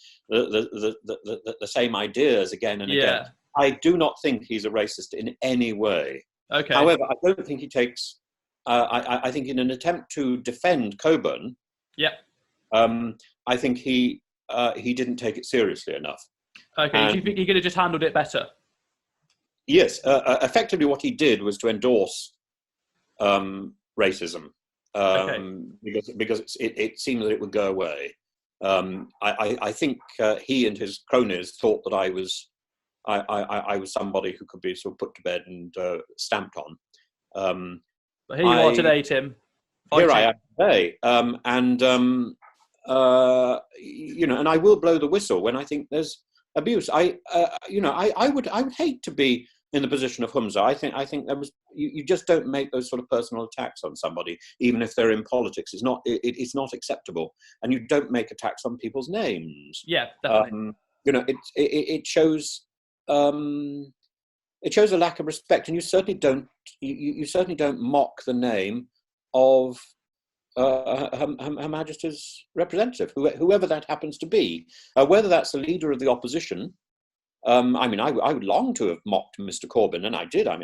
same ideas again and again. I do not think he's a racist in any way. Okay. However, I don't think he takes. I think in an attempt to defend Coburn, I think he didn't take it seriously enough. Okay. Do you think he could have just handled it better? Yes. Effectively, what he did was to endorse racism because it seemed that it would go away. I think he and his cronies thought that I was somebody who could be sort of put to bed and stamped on. But here you are today, Tim. Here I am today, and I will blow the whistle when I think there's abuse. I would hate to be in the position of Humza. I think there was you just don't make those sort of personal attacks on somebody, even if they're in politics. It's not acceptable, and you don't make attacks on people's names. Yeah, definitely. It shows. It shows a lack of respect, and you certainly don't mock the name of Her Majesty's representative, whoever that happens to be, whether that's the leader of the opposition. I would long to have mocked Mr. Corbyn, and I did. I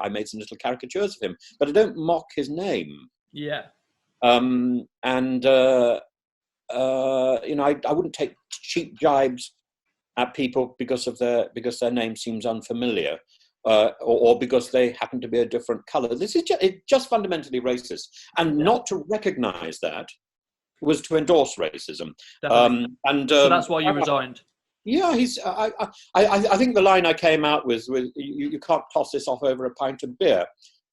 made some little caricatures of him, but I don't mock his name. Yeah. I wouldn't take cheap jibes at people because their name seems unfamiliar, or because they happen to be a different colour. This is just fundamentally racist, and not to recognise that was to endorse racism. So that's why you resigned. Yeah, I think the line I came out with you can't toss this off over a pint of beer,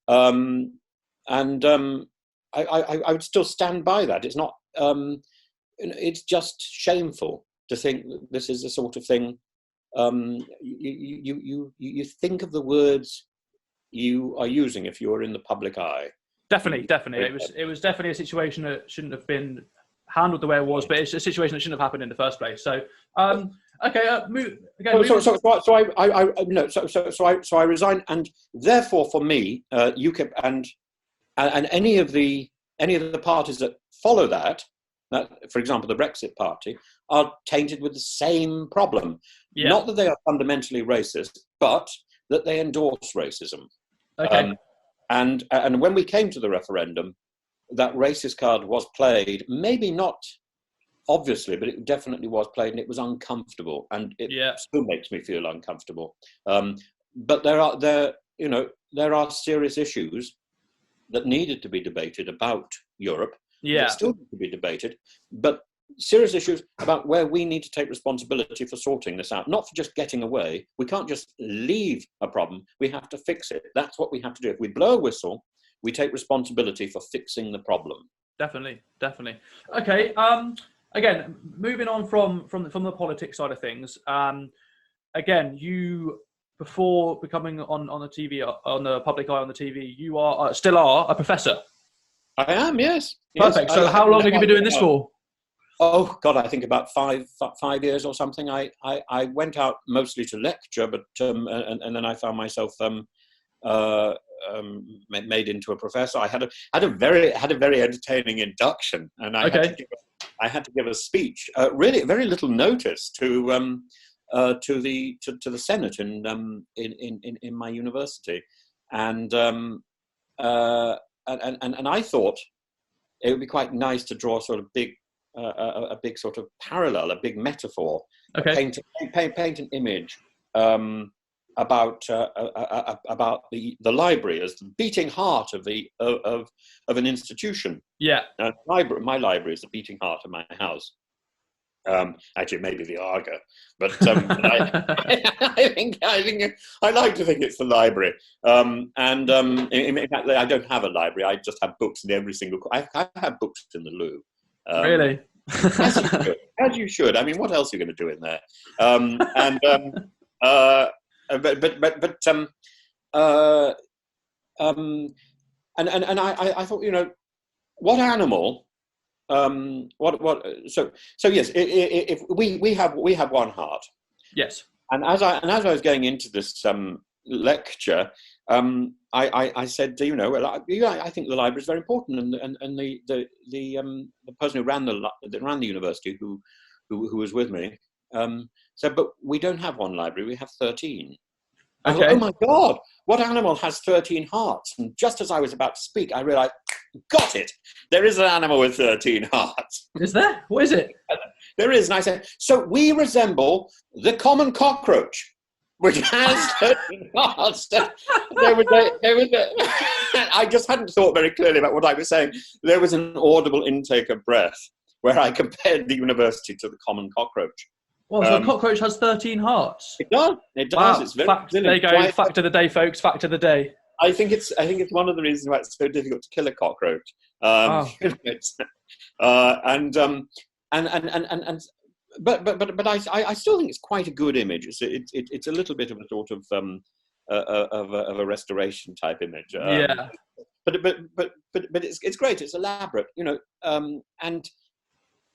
I would still stand by that. It's not. It's just shameful to think that this is the sort of thing. You think of the words you are using if you are in the public eye. Definitely. It was definitely a situation that shouldn't have been handled the way it was, but it's a situation that shouldn't have happened in the first place. So, move again. So I resigned, and therefore, for me, UKIP and any of the parties that follow that, for example, the Brexit Party, are tainted with the same problem. Yeah. Not that they are fundamentally racist, but that they endorse racism. Okay. And when we came to the referendum, that racist card was played, maybe not obviously, but it definitely was played, and it was uncomfortable, and it still makes me feel uncomfortable. But there are serious issues that needed to be debated about Europe. Yeah, that still need to be debated, but serious issues about where we need to take responsibility for sorting this out, not for just getting away. We can't just leave a problem. We have to fix it. That's what we have to do. If we blow a whistle, we take responsibility for fixing the problem. Definitely. Okay. Again, moving on from the politics side of things. Again, you, before becoming on the TV, on the public eye on the TV, you still are a professor. I am, yes. Perfect. So how long have you been doing this for? Oh God, I think about 5 years or something. I went out mostly to lecture, but and then I found myself made into a professor. I had a very entertaining induction, and I had to give a speech. Really, very little notice to the Senate in my university, and I thought it would be quite nice to draw sort of a big sort of parallel, a big metaphor, paint an image about the library as the beating heart of an institution. Yeah. My library is the beating heart of my house. Actually, maybe the Arga, but I think I like to think it's the library. In fact, I don't have a library. I just have books in every single. I have books in the loo. Really? As you should. I mean, what else are you going to do in there? I thought, what animal? So yes, if we have one heart. Yes. And as I was going into this lecture, I said, I think the library is very important, and the person who ran the university, who was with me, said, but we don't have one library, we have 13. I thought, oh my God, what animal has 13 hearts? And just as I was about to speak, I realized, got it. There is an animal with 13 hearts. Is there? What is it? There is. And I said, so we resemble the common cockroach, which has 13 hearts. I just hadn't thought very clearly about what I was saying. There was an audible intake of breath where I compared the university to the common cockroach. Well, so a cockroach has 13 hearts. It does. It does. Wow. It's very there you go. Fact of the day, folks. Fact of the day. I think it's one of the reasons why it's so difficult to kill a cockroach. But I still think it's quite a good image. It's a little bit of a sort of a restoration type image. But it's great. It's elaborate, and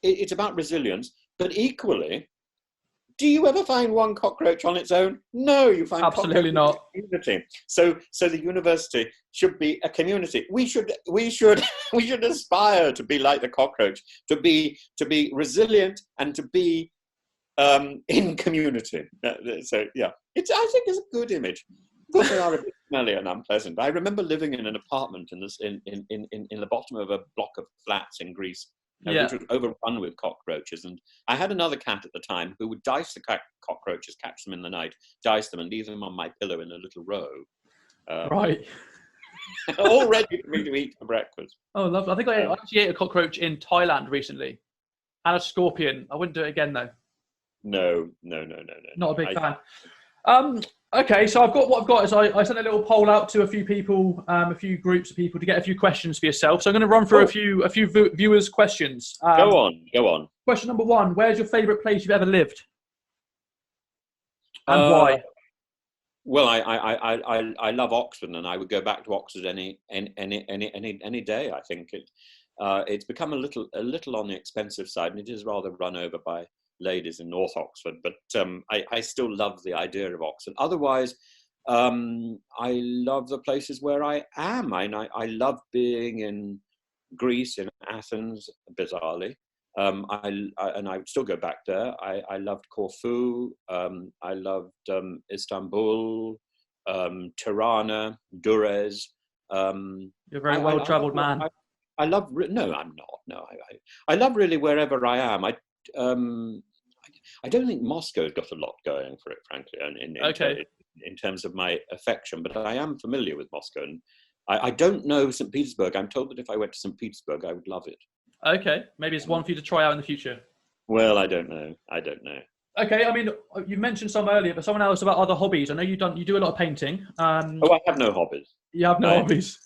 it's about resilience. But equally, do you ever find one cockroach on its own? No, you find absolutely not. Community. So the university should be a community. We should aspire to be like the cockroach, to be resilient and to be in community. So yeah, I think it's a good image. But they are a bit smelly and unpleasant. I remember living in an apartment in the bottom of a block of flats in Greece. Which was overrun with cockroaches, and I had another cat at the time who would dice the cockroaches, catch them in the night, dice them, and leave them on my pillow in a little row. Right. All ready for me to eat for breakfast. Oh, lovely. I think I actually ate a cockroach in Thailand recently, and a scorpion. I wouldn't do it again though. No. Not a big fan. Okay, so what I've got is I sent a little poll out to a few people, a few groups of people to get a few questions for yourself. So I'm going to run through a few viewers' questions. Go on. Question number 1: where's your favourite place you've ever lived, and why? Well, I love Oxford, and I would go back to Oxford any day. I think it's become a little on the expensive side, and it is rather run over by ladies in North Oxford, but I still love the idea of Oxford. Otherwise, I love the places where I am. I love being in Greece, in Athens, bizarrely. I would still go back there. I loved Corfu. I loved Istanbul, Tirana, Durrës. You're a very well-travelled man. I love. No, I'm not. No, I love really wherever I am. I don't think Moscow's got a lot going for it, frankly, in terms of my affection. But I am familiar with Moscow, and I don't know St. Petersburg. I'm told that if I went to St. Petersburg, I would love it. Okay, maybe it's one for you to try out in the future. Well, I don't know. Okay, I mean, you mentioned some earlier, but someone else about other hobbies. I know you do a lot of painting. I have no hobbies. You have no hobbies.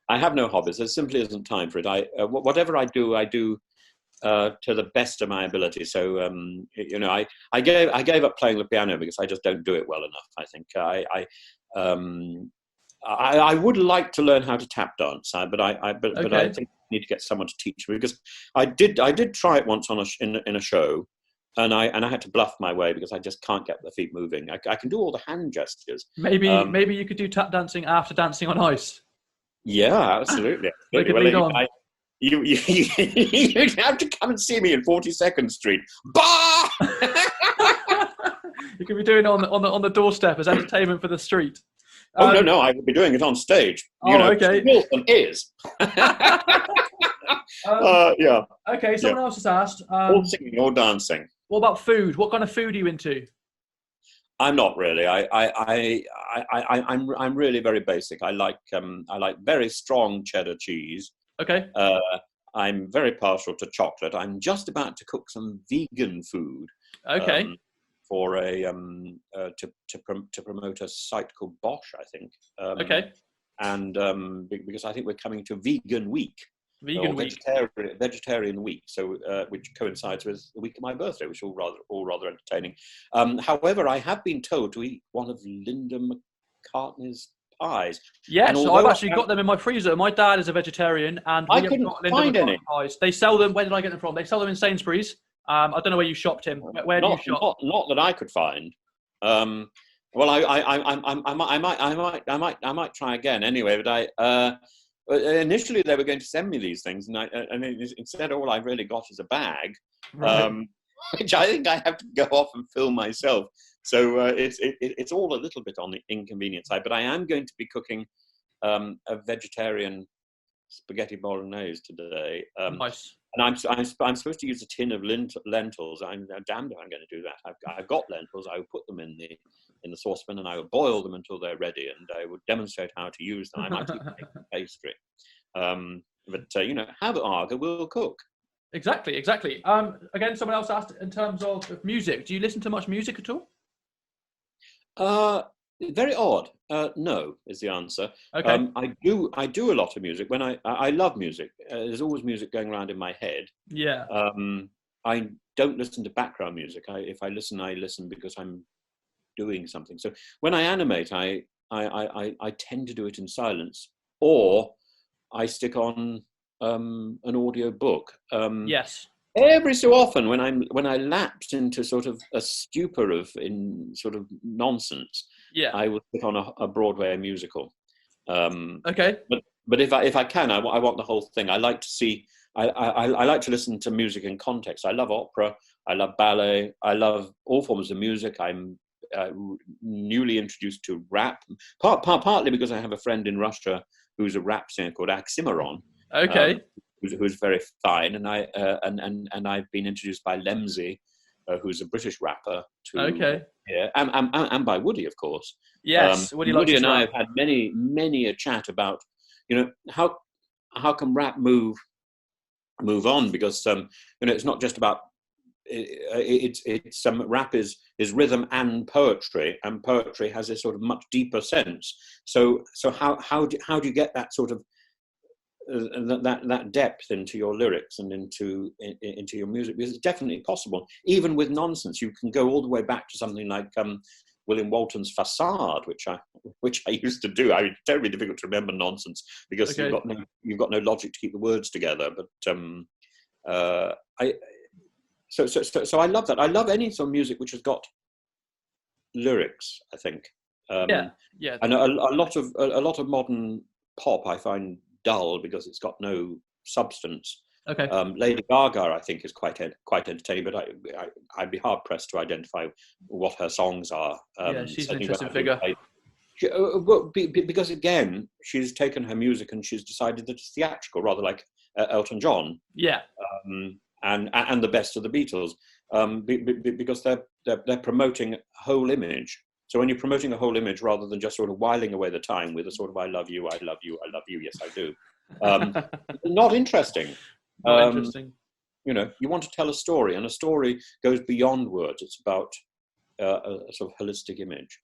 I have no hobbies. There simply isn't time for it. Whatever I do to the best of my ability. So I gave up playing the piano because I just don't do it well enough. I think I would like to learn how to tap dance, but I think need to get someone to teach me, because I did try it once in a show, and I had to bluff my way because I just can't get the feet moving. I can do all the hand gestures. Maybe you could do tap dancing after dancing on ice. Yeah, absolutely. We could lead on. You have to come and see me in 42nd Street. Bah! You could be doing it on the doorstep as entertainment for the street. No, I would be doing it on stage. Okay. Wilson is. Yeah. Okay, someone else has asked. All singing or dancing. What about food? What kind of food are you into? I'm not really. I'm really very basic. I like very strong cheddar cheese. Okay. I'm very partial to chocolate. I'm just about to cook some vegan food. Okay. For to promote a site called Bosch, I think. Okay. And because I think we're coming to Vegan Week. Vegetarian Week, so which coincides with the week of my birthday, which is all rather entertaining. However, I have been told to eat one of Linda McCartney's pies. Yes, I've actually got them in my freezer. My dad is a vegetarian, and I couldn't find any pies. They sell them. Where did I get them from? They sell them in Sainsbury's. I don't know where you shopped him. Where do you shop? Not that I could find. Well, I might try again anyway. But initially they were going to send me these things, and instead all I really got is a bag, right. Which I think I have to go off and fill myself. So it's all a little bit on the inconvenient side. But I am going to be cooking a vegetarian spaghetti bolognese today. Nice. And I'm supposed to use a tin of lentils. I'm damned if I'm going to do that. I've got lentils. I will put them in the saucepan, and I will boil them until they're ready, and I will demonstrate how to use them. I might even make a pastry. But have Arga will cook. Exactly. Again, someone else asked in terms of music. Do you listen to much music at all? Very odd. No, is the answer. Okay. I do a lot of music. When I love music. There's always music going around in my head. Yeah. I don't listen to background music. If I listen because I'm doing something. So when I animate, I tend to do it in silence, or I stick on an audio book. Yes. Every so often, when I lapse into sort of a stupor in sort of nonsense, yeah, I will put on a Broadway musical. Okay. But if I can, I want the whole thing. I like to see. I like to listen to music in context. I love opera. I love ballet. I love all forms of music. I'm newly introduced to rap, partly because I have a friend in Russia who's a rap singer called Oxymoron. Okay. Who's very fine, and I've been introduced by Lemsey, who's a British rapper. Yeah, and by Woody, of course. Yes, Woody and I have had many a chat about, how can rap move on, because it's not just about it's rap is rhythm and poetry has a sort of much deeper sense. So how do you get that sort of that depth into your lyrics and into your music? Because it's definitely possible, even with nonsense. You can go all the way back to something like William Walton's Facade, which I used to do. It's terribly difficult to remember nonsense because you've got no logic to keep the words together. But so I love that. I love any sort of music which has got lyrics, I think. Yeah. And a lot of modern pop I find dull because it's got no substance. Okay. Lady Gaga, I think, is quite entertaining, but I'd be hard pressed to identify what her songs are. She's an interesting figure. Because again, she's taken her music and she's decided that it's theatrical, rather like Elton John. Yeah. And the best of the Beatles, because they're promoting a whole image. So when you're promoting a whole image rather than just sort of whiling away the time with a sort of I love you, yes I do. Not interesting. Interesting. You want to tell a story, and a story goes beyond words. It's about a sort of holistic image.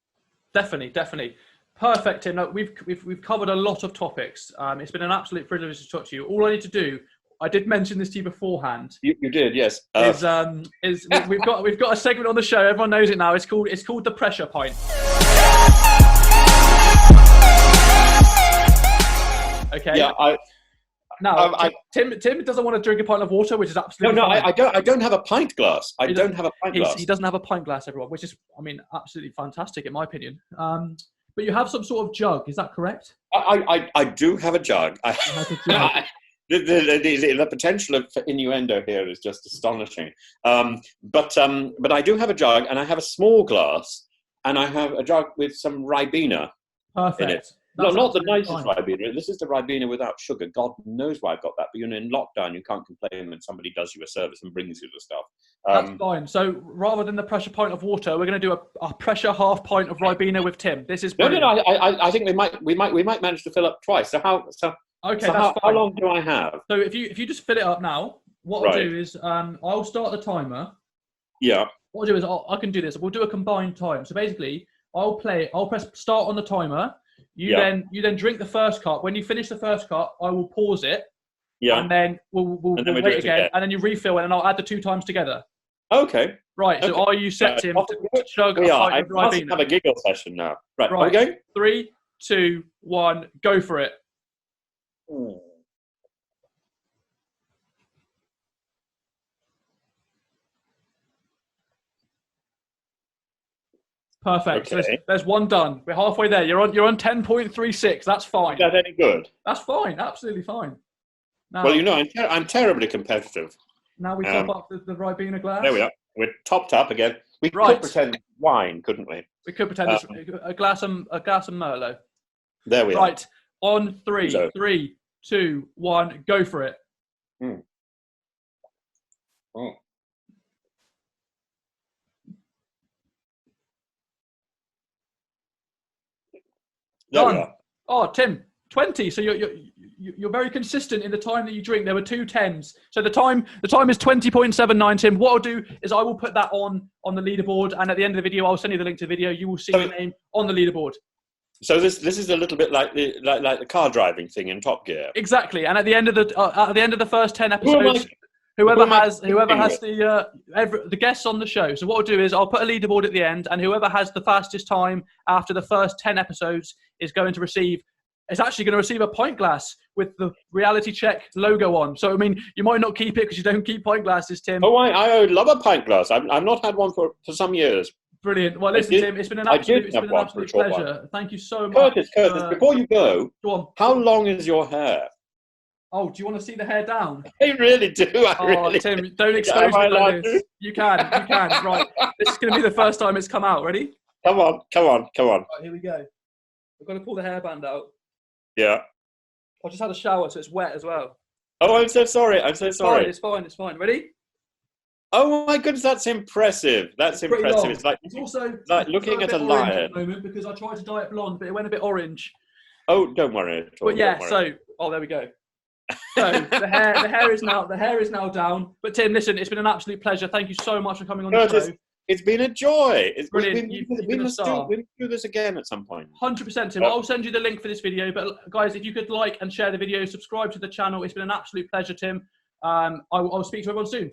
Definitely. Perfect, Tim. No, we've covered a lot of topics. It's been an absolute privilege to talk to you. All I need to do, I did mention this to you beforehand. You did, yes. We've got a segment on the show. Everyone knows it now. It's called the Pressure Pint. Okay. Yeah, Now, Tim doesn't want to drink a pint of water, which is absolutely fine. I don't have a pint glass. I don't have a pint glass. He doesn't have a pint glass, everyone, which is, I mean, absolutely fantastic in my opinion. But you have some sort of jug, is that correct? I do have a jug. The potential for innuendo here is just astonishing. But I do have a jug, and I have a small glass, and I have a jug with some Ribena in it. No, not the nicest Ribena. This is the Ribena without sugar. God knows why I've got that. But in lockdown, you can't complain when somebody does you a service and brings you the stuff. That's fine. So rather than the pressure pint of water, we're going to do a pressure half pint of Ribena with Tim. This is brilliant. No. I think we might manage to fill up twice. How long do I have? So if you just fill it up now, what I'll do is I'll start the timer. Yeah. What I'll do is I can do this. We'll do a combined time. So basically, I'll press start on the timer. You then drink the first cup. When you finish the first cup, I will pause it. Yeah. And then we'll wait again. And then you refill it, and I'll add the 2 times together. Okay. Right. So are you set, Tim, to chug a pint of Ribena? I have a giggle session now. Right. Are we going? 3, 2, 1, go for it. Perfect. Okay. So there's one done. We're halfway there. You're on 10.36. That's fine. Is that any good? That's fine. Absolutely fine. Now, well, I'm terribly competitive. Now we top up the Ribena glass. There we are. We're topped up again. We could pretend wine, couldn't we? We could pretend it's a glass of Merlot. There we are. Right. On 3, 3, 2, 1, go for it. Done. Oh, Tim, 20. So you're very consistent in the time that you drink. There were 2 10s. So the time is 20.79, Tim. What I'll do is I will put that on the leaderboard, and at the end of the video, I'll send you the link to the video. You will see your name on the leaderboard. So this is a little bit like the car driving thing in Top Gear. Exactly. And at the end of the first 10 episodes, whoever has the guests on the show. So what I'll do is I'll put a leaderboard at the end, and whoever has the fastest time after the first 10 episodes is actually going to receive a pint glass with the Reality Check logo on. So I mean, you might not keep it because you don't keep pint glasses, Tim. Oh, I love a pint glass. I've not had one for some years. Brilliant. Well, listen, Tim, it's been an absolute pleasure. Thank you so much. Curtis, before you go on. How long is your hair? Oh, do you want to see the hair down? I really do. Tim, don't expose me like this. You can. Right. This is going to be the first time it's come out. Ready? Come on. Right, here we go. I've got to pull the hairband out. Yeah. I just had a shower, so it's wet as well. Oh, I'm so sorry. It's fine. Ready? Oh my goodness, that's impressive. That's impressive. It's also like looking at a lion. At the moment because I tried to dye it blonde, but it went a bit orange. Oh, don't worry. But yeah, there we go. So the hair is now down. But Tim, listen, it's been an absolute pleasure. Thank you so much for coming on the show. It's been a joy. It's brilliant. We must do this again at some point. 100%, Tim. I'll send you the link for this video. But guys, if you could like and share the video, subscribe to the channel. It's been an absolute pleasure, Tim. I'll speak to everyone soon.